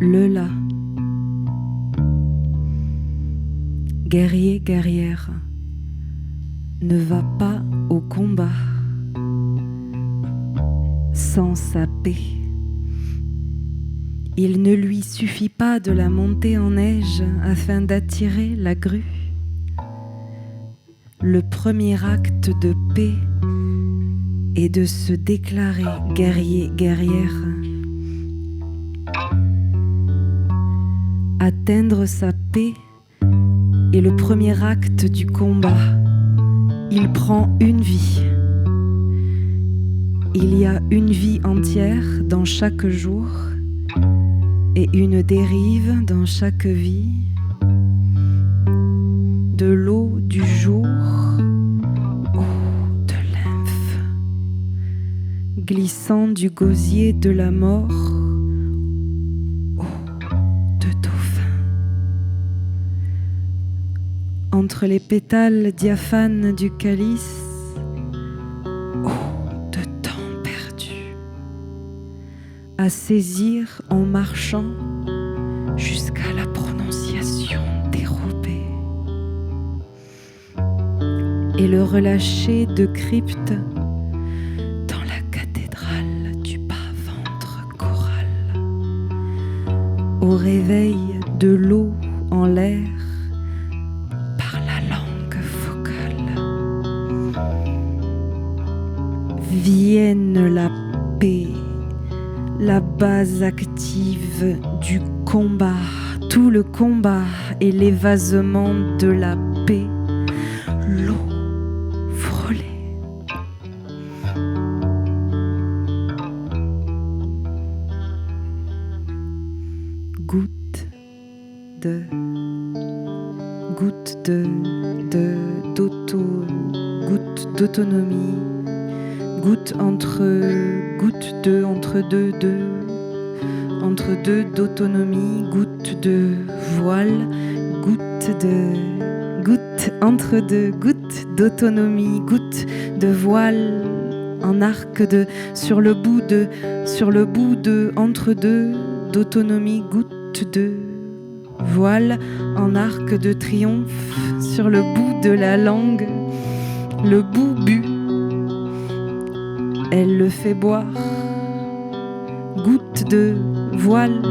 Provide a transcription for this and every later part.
Leula. Guerrier, guerrière, ne va pas au combat sans sa paix. Il ne lui suffit pas de la monter en neige afin d'attirer la grue. Le premier acte de paix est de se déclarer guerrier, guerrière. Atteindre sa paix est le premier acte du combat. Il prend une vie. Il y a une vie entière dans chaque jour et une dérive dans chaque vie. De l'eau du jour, eau de lymphe, glissant du gosier de la mort, eau de dauphin. Entre les pétales diaphanes du calice, eau de temps perdu, à saisir en marchant jusqu'à la prononciation dérobée et le relâcher de crypte dans la cathédrale du bas-ventre choral, au réveil de l'eau en l'air par la langue vocale. Vienne la paix, la base active du combat, tout le combat et l'évasement de la paix, l'eau frôlée. Goutte d'autonomie, goutte entre deux d'autonomie, goutte de voile, goutte entre deux, goutte d'autonomie, goutte de voile en arc de sur le bout de entre deux d'autonomie, goutte de voile en arc de triomphe sur le bout de la langue, le bout bu. Elle le fait boire, goutte de voile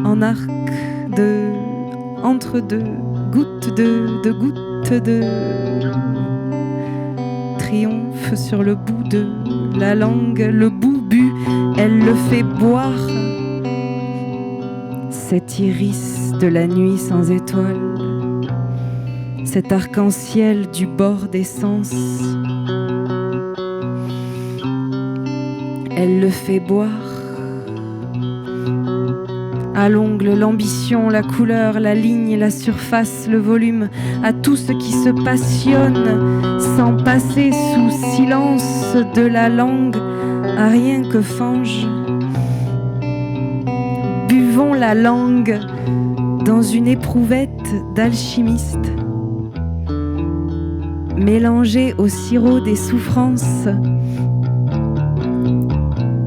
en arc de entre deux, goutte de triomphe sur le bout de la langue, le bout bu, elle le fait boire. Cet iris de la nuit sans étoiles, cet arc-en-ciel du bord des sens, elle le fait boire. À l'ongle, l'ambition, la couleur, la ligne, la surface, le volume, à tout ce qui se passionne sans passer sous silence de la langue, à rien que fange. Buvons la langue dans une éprouvette d'alchimiste, mélangée au sirop des souffrances.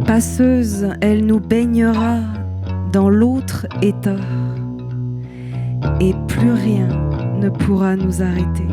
Passeuse, elle nous baignera dans l'autre état et plus rien ne pourra nous arrêter.